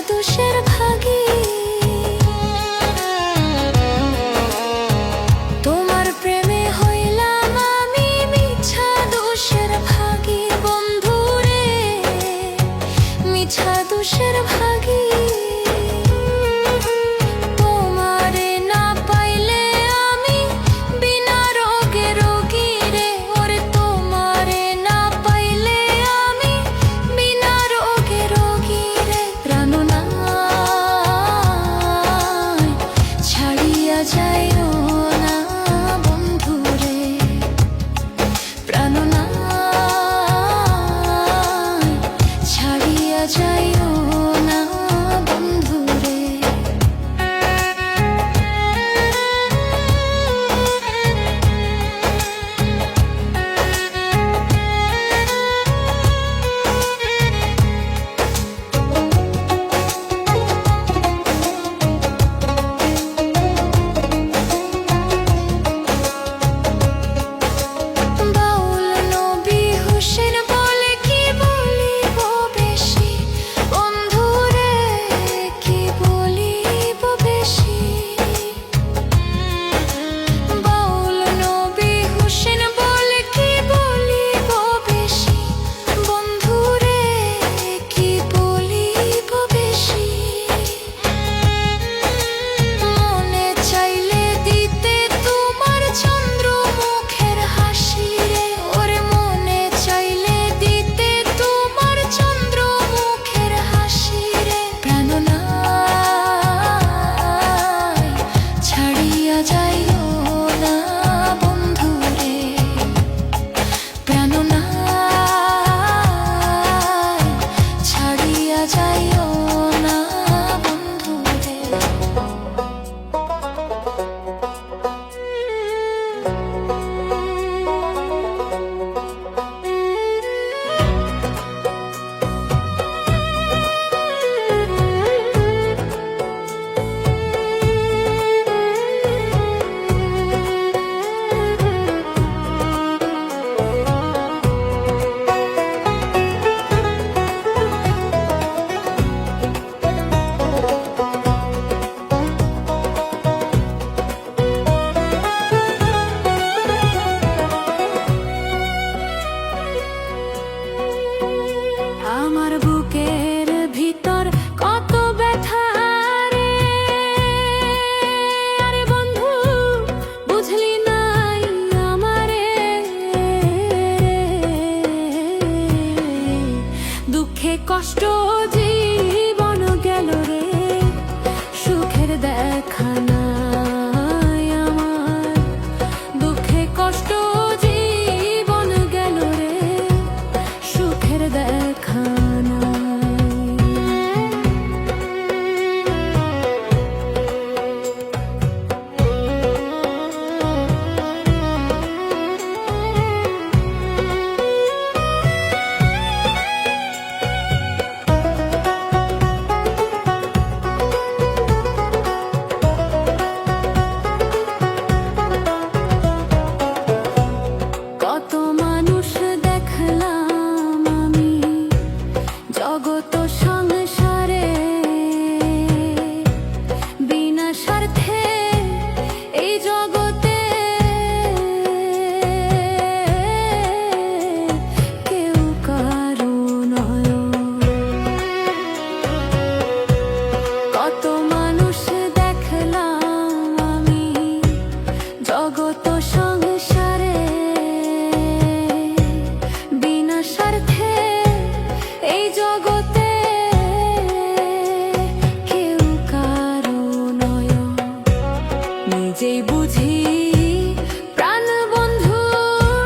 দোষের ভাগী। তোমার প্রেমে হইলাম আমি মিছা দোষের ভাগী বন্ধুরে, মিছা দোষের ভাগী। তোমারে না পাইলে আমি বিনা রোগে রোগী রে, ওরে তোমারে না পাইলে আমি বিনা রোগে রোগী রে। প্রাণ নাই ছাড়িয়া যাইও না বন্ধুরে, প্রাণ নাই ছাড়িয়া যাইও না বন্ধুরে। বাউল নবী হোসেন বলে কি বলিব বেশি বন্ধুরে, কি বলিব বেশি। বাউল নবী হোসেন বলে কি বলিব বেশি বন্ধুরে, কি বলিব বেশি। মনে চাইলে দিতে তোমার চন্দ্রমুখের হাসি রে, ওরে মনে চাইলে দিতে তোমার চন্দ্রমুখের হাসি রে। প্রাণ নাই ছাড়িয়া যাইও না বন্ধুরে, প্রাণ নাই ছাড়িয়া যাইও না বন্ধুরে। আমার বুকের ভিতর কত ব্যথা রে, আরে বন্ধু বুঝলি নাই আমারে। দুঃখে কষ্ট জীবন গেল রে, সুখের দেখা নাই আমার। দুঃখে কষ্ট জীবন গেল রে, সুখের দেখা কত মানুষ দেখলাম আমি জগত সংসারে, বিনা স্বার্থে এই জগতে কেউ কারো নয়। কত মানুষ দেখলাম আমি জগত সংসারে, বিনা স্বার্থে এই জগতে কেউ কারো নয়। নিজেই বুঝি প্রাণ বন্ধু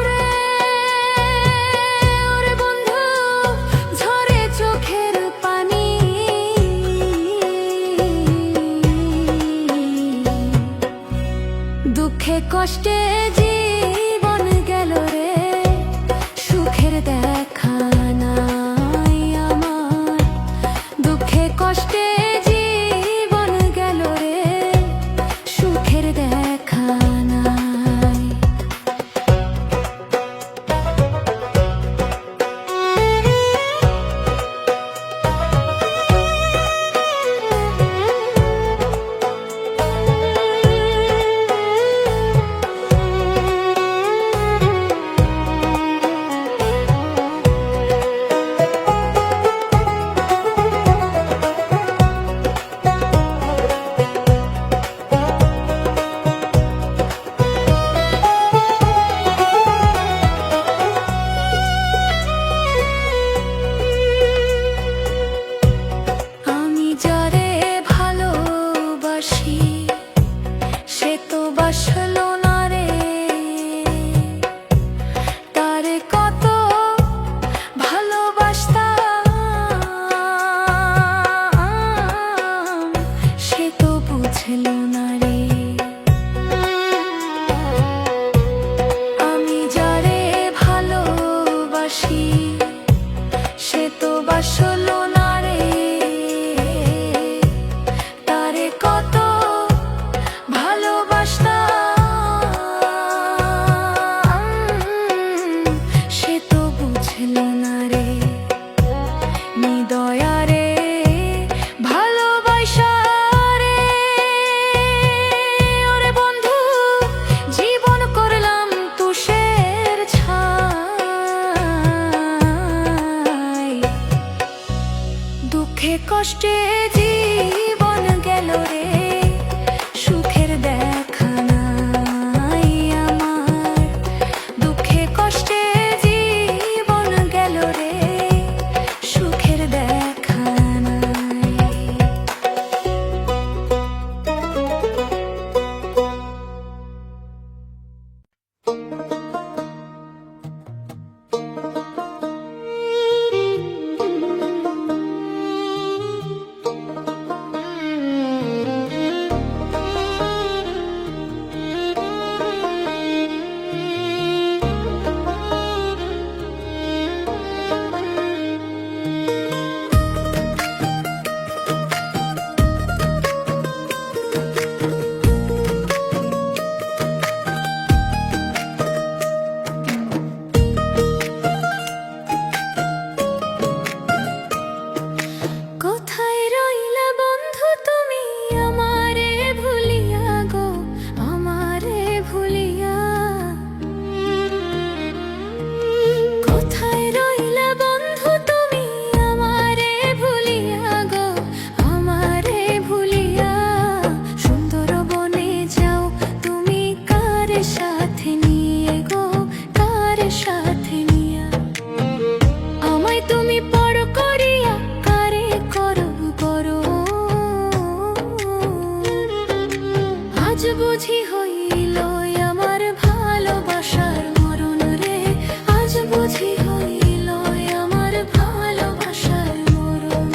রে, ওরে বন্ধু ঝরে চোখের পানি। দুঃখে কষ্টে জীবন গেল রে, সুখের দেখা নাই আমার। দুঃখে কষ্টে জীবন গেল রে, সুখের দেখা নাই। দুঃখে কষ্টে জীবন গেল রে, সুখের দেখা নাই আমার। দুঃখে কষ্টে জীবন গেল রে, সুখের দেখা নাই। কোথায় রইলা বন্ধু তুমি আমারে ভুলিয়া গো, আমারে ভুলিয়া। কোথায় রইলা বন্ধু তুমি আমারে ভুলিয়া গো, আমারে ভুলিয়া। সুন্দর বনে যাও তুমি কার সাথে নিয়ে গো, কার সাথে নিয়া। আমায় তুমি পর করিয়া কারে করো করো। আজ বুঝি হইল আমার ভালোবাসার মরণ রে, আজ বুঝি হইল আমার ভালোবাসার মরণ।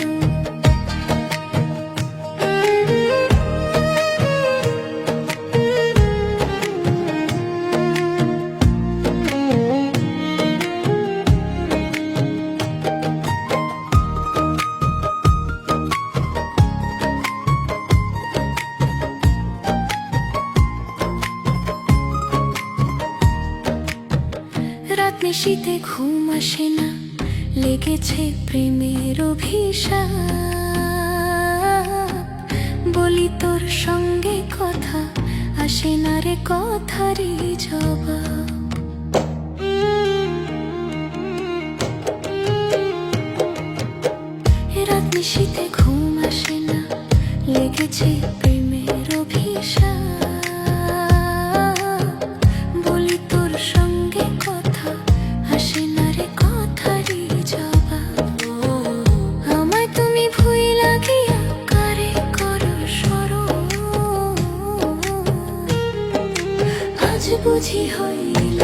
রাত নিশীতে ঘুম আসে না, লেগেছে প্রেমের অভিশাপ। বলি তোর সঙ্গে কথা, আসে না রে কথারই জবাব। রাত নিশীতে ঘুম আসে না, লেগেছে প্রেমের অভিশাপ। বলি তোর সঙ্গে কথা, আসে না রে কথারই জবাব। আমায় তুমি ভুইলা গিয়া কারে করো স্মরণ। আজ বুঝি হইল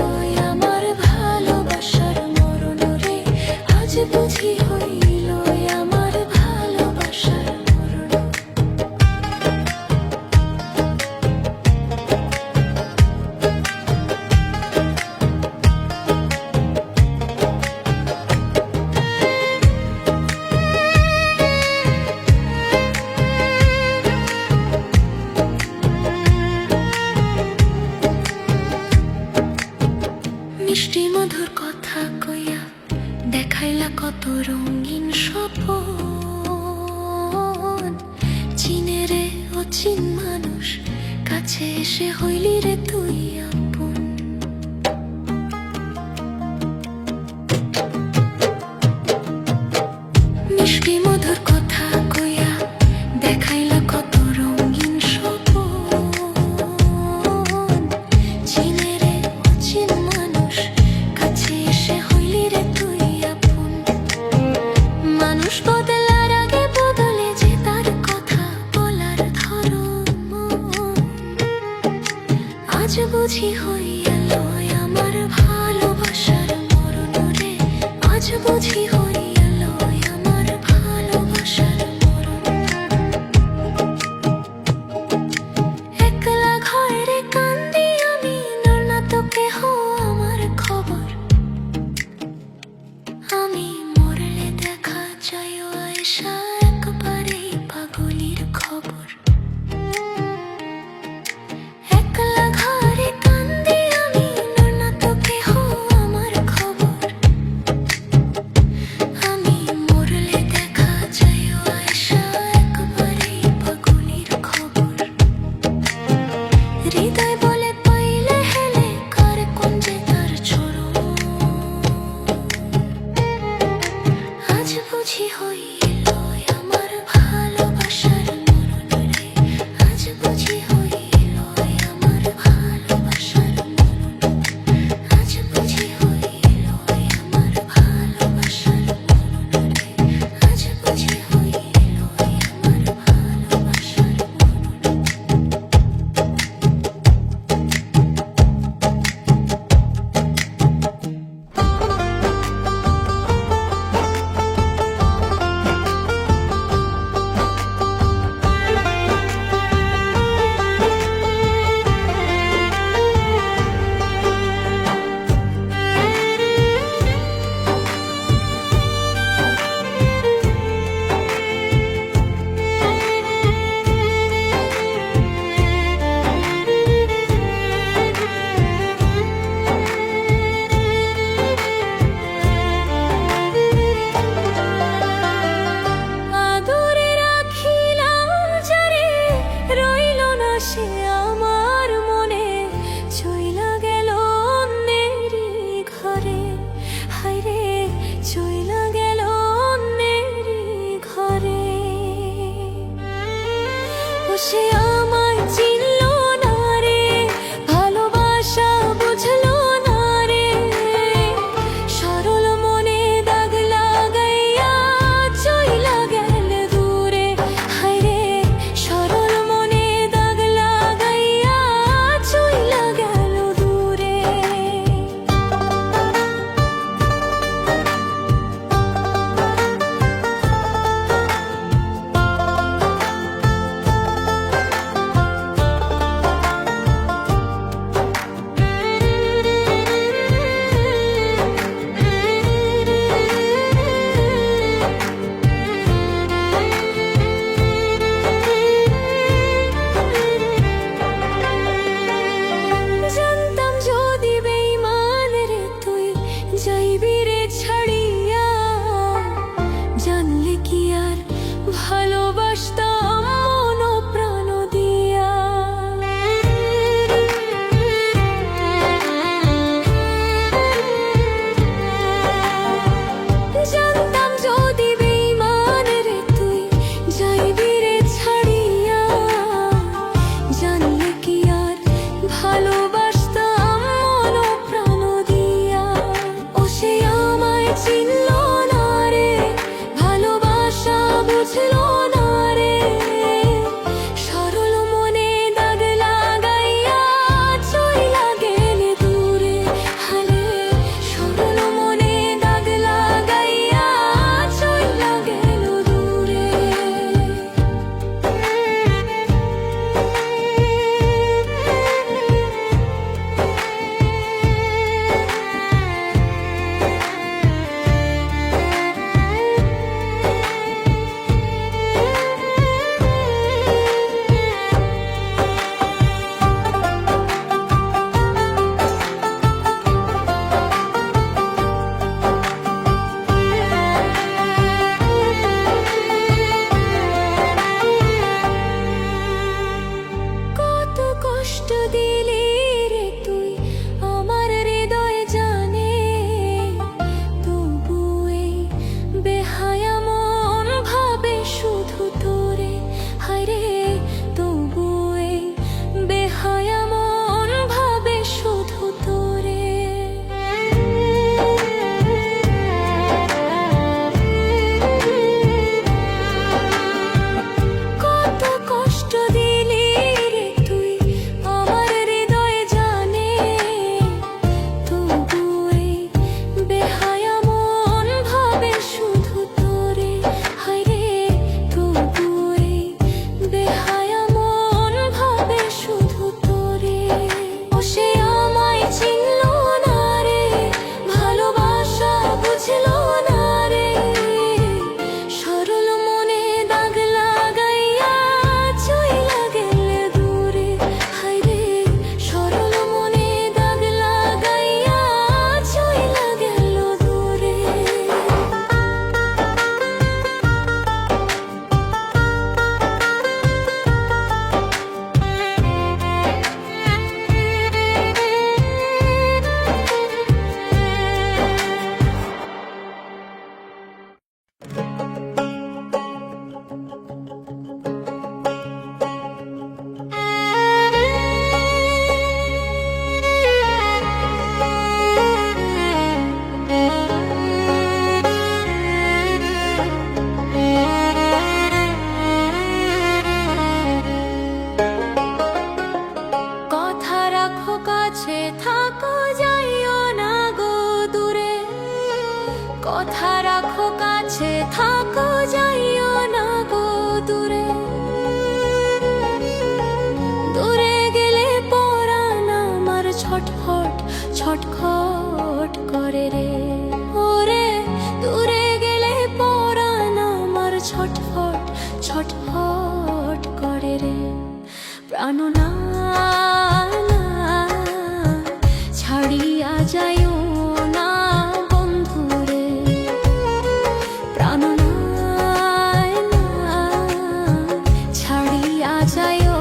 আমার ভালোবাসার মরণ রে, আজ বুঝি হইল আমার ভালোবাসার মরণ। মিষ্টি মধুর কথা কইয়া দেখাইলা কত রঙিন স্বপন। চিনে রে অচিন মানুষ, কাছে এসে হইলি রে তুই আপন। মিষ্টি মধুর কথা কইয়া দেখাইলা কত রঙিন স্বপন। চিনে রে অচিন মানুষ, কাছে এসে হইলি রে তুই আপন। মানুষ বদলার আগে বদলে যে তার কথা বলার ধরন। আজ বুঝি হইল আমার ভালোবাসার মরণ রে, আজ বুঝি হইল আমার ভালোবাসার মরণ। একলা ঘরে কান্দি আমি, না তো কেহ আমার খবর। আমি মরলে দেখা যায় আয়সা একবারে পাগলির খবর। একলা ঘরে কান্দি আমি, না তো কেহ আমার খবর। আমি মরলে দেখা যায় আয়সা একবারে পাগলির খবর। হৃদয় বলে পাইলে হেলে কার কোন যে তার ছোড়ো। আজ বুঝি হইল আমার জানলে কি আর ভালোবাসতাম মন ও প্রাণ দিয়া। জানতাম যদি বেঈমান রে তুই যাইবি রে ছাড়িয়া, জানলে কি আর ভালোবাসতাম মন ও প্রাণ দিয়া। ও সে আমায় চিনল না রে, ভালোবাসা বুঝলো না রে, সরল মনে দাগ লাগাইয়া চইলা গেলে দূরে। হালে সরল মনে দাগ লাগাইয়া চইলা গেল দূরে। কত কষ্ট দিলি রে তুই আমার হৃদয় জানে, তবু এই বেহায়া মন ভাবে শুধু তোরে। হায়রে তবু এই বেহায়া মন ভাবে শুধু তোরে। কত কষ্ট দিলি রে তুই আমার হৃদয় জানে, তবু এই বেহায়া মন ভাবে শুধু তোরে। হায়রে তবু এই বেহায়া মন ভাবে শুধু তোরে। ও সে আমায় চিনল না রে, ভালোবাসা বুঝলো না রে, সরল মনে দাগ লাগাইয়া চইলা গেলে দূরে। হায়রে সরল মনে দাগ লাগাইয়া চইলা গেল দূরে। কথা রাখো কাছে থাকো যাইও না গো দূরে। কথা রাখো কাছে থাকো যাইও না গো দূরে। দূরে গেলে পরাণ আমার ছটফট ছটফট করে রে। ওরে দূরে গেলে পরাণ আমার ছটফট ছটফট করে রে। প্রাণ না ছাড়িয়া যাইও না বন্ধুরে। প্রাণ ছাড়িয়া যাইও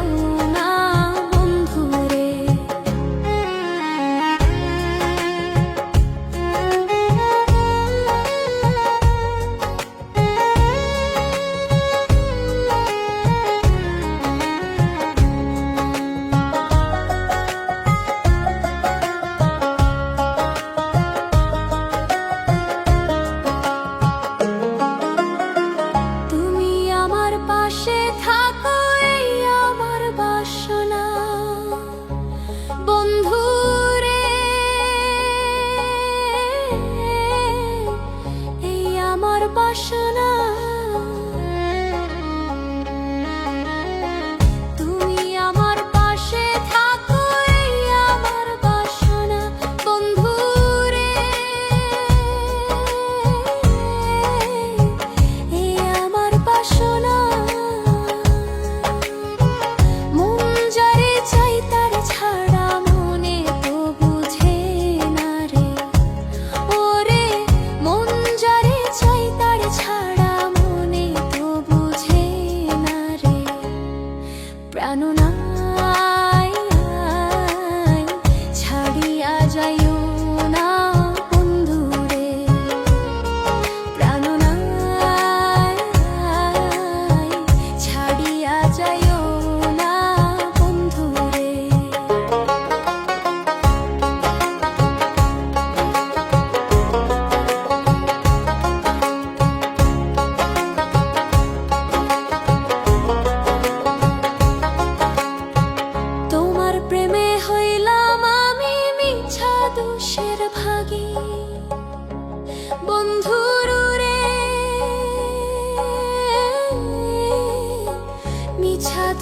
না বন্ধুরে। ছাড়া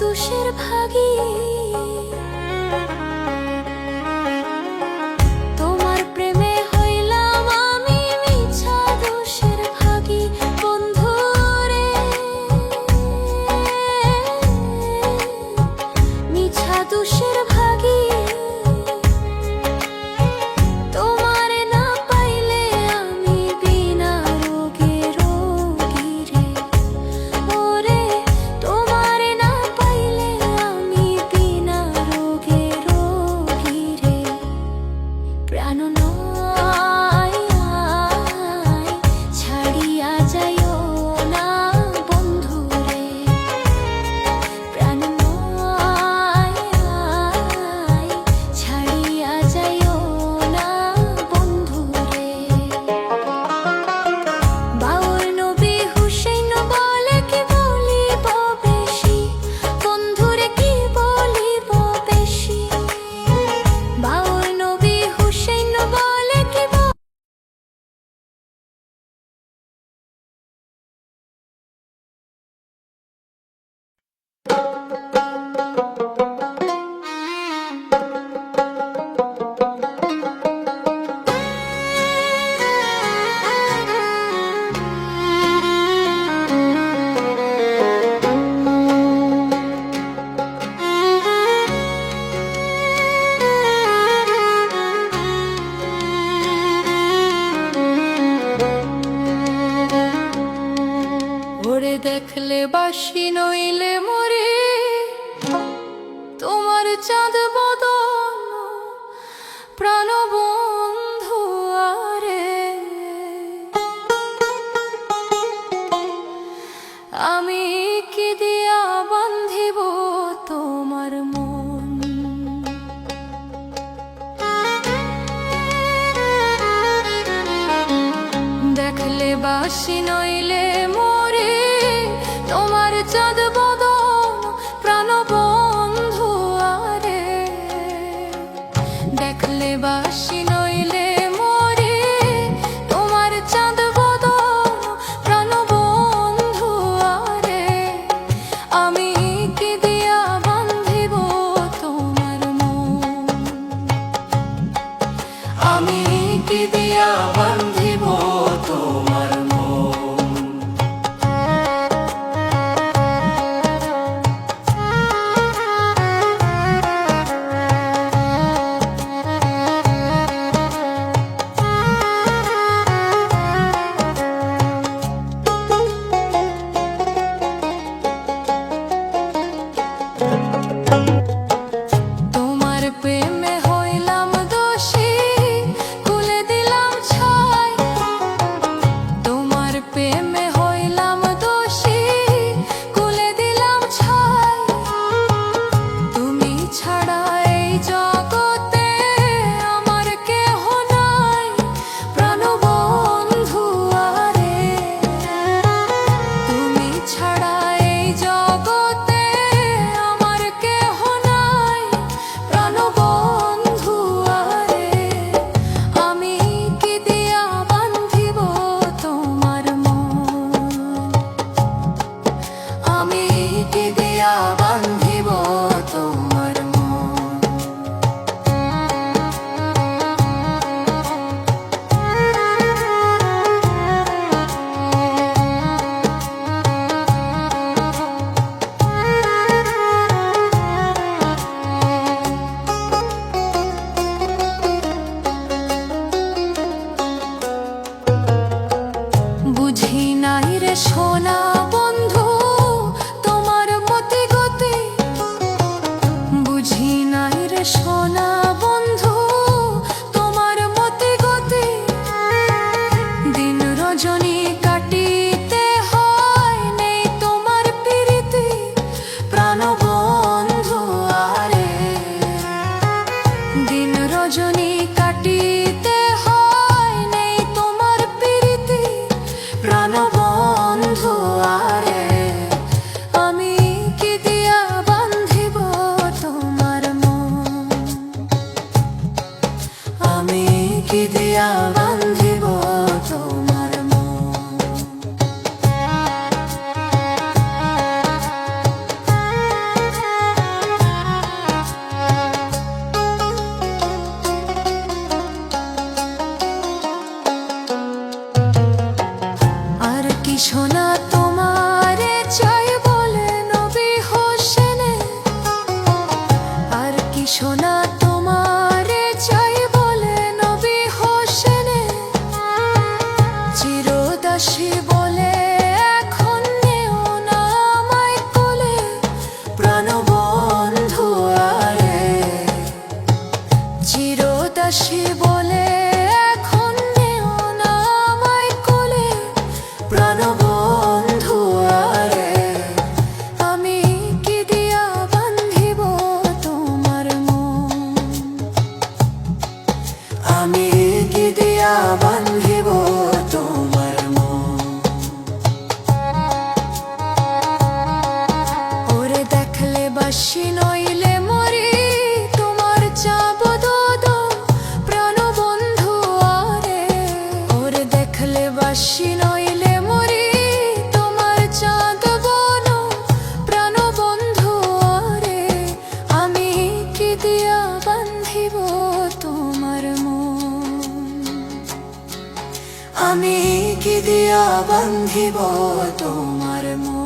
দোষের ভাগী তোমার প্রেমে হইলাম আমি মিছা দোষের ভাগী বন্ধু রে মিছা দোষের ভাগী তোমার না পাইলে আমি বিনা রোগে রোগী রে ওরে তোমার না পাইলে আমি বিনা রোগে রোগী রে প্রাণ নয় ছাড়িয়া যাইও না বন্ধু রে প্রাণ নয় ছাড়িয়া যাইও না বন্ধু রে বাউল নবী হুসেইন বলে কি বলিব বেশি বন্ধুরে কি বলিব বেশি বাউল নবী হুসেইন বলে কি ওরে দেখলে বাসি নইলে মরে তোমার চাঁদ বদন প্রাণ বন্ধু আরে আমি কি দিয়া বান্ধিব তোমার মন দেখলে বাসি নইলে মরে তোমার চাঁদ বদন প্রাণ বন্ধু আরে দেখলে বাসি নইলে মরে তোমার চাঁদ বদন প্রাণ বন্ধু আরে আমি কি দিয়া বান্ধিব তোমার মন আমি কি দিয়া বান্ধিব তোমার মন তোমার প্রেমে হইলাম দোষী খুলে দিলাম ছাই তোমার প্রেমে হইলাম দোষী খুলে দিলাম ছাই তুমি ছাড়া এই জগতে আমার কেহ নাই প্রাণ বন্ধু আরে তুমি ছাড়া এই জগতে আমার কেহ নাই প্রাণ বন্ধু আরে আমি কি দিয়া বান্ধিব তোমার মন আমি কি দিয়া বান্ধিব তোমার মন বুঝি নাই রে সোনা বন্ধু তোমার মতি গতি বুঝি নাই রে সোনা বন্ধু তোমার মতি গতি দিন রজনী কাটিতে হয় নেই তোমার প্রীতি প্রাণ বন্ধু আরে দিন রজনী কাটিতে হয় নেই তোমার প্রীতি প্রাণ বন্ধু কি সোনা তোমারে চাই বলে নবী হোসেনে, আর কি সোনা তোমারে চাই বলে নবী হোসেনে, চিরদাসী বলে এখন নেও না আমায় কোলে, প্রাণবন্ধু আরে, চিরদাসী বলে এখন নেও না আমায় কোলে, প্রাণবন্ধু আরে, আমি কি দিয়া বান্ধিব তোমার মন, আমি কি দিয়া বান্ধিব তোমার মন। ওরে দেখলে বাসি নইলে মরি, তোমার চাবদ প্রাণবন্ধু আরে, ওরে দেখলে বাসি নইলে মরি, তোমার চাঁদব প্রাণবন্ধু আরে, আমি কি দিয়া বান্ধিব তোমার মন, আমি কি দিয়া বান্ধিব তোমার মন।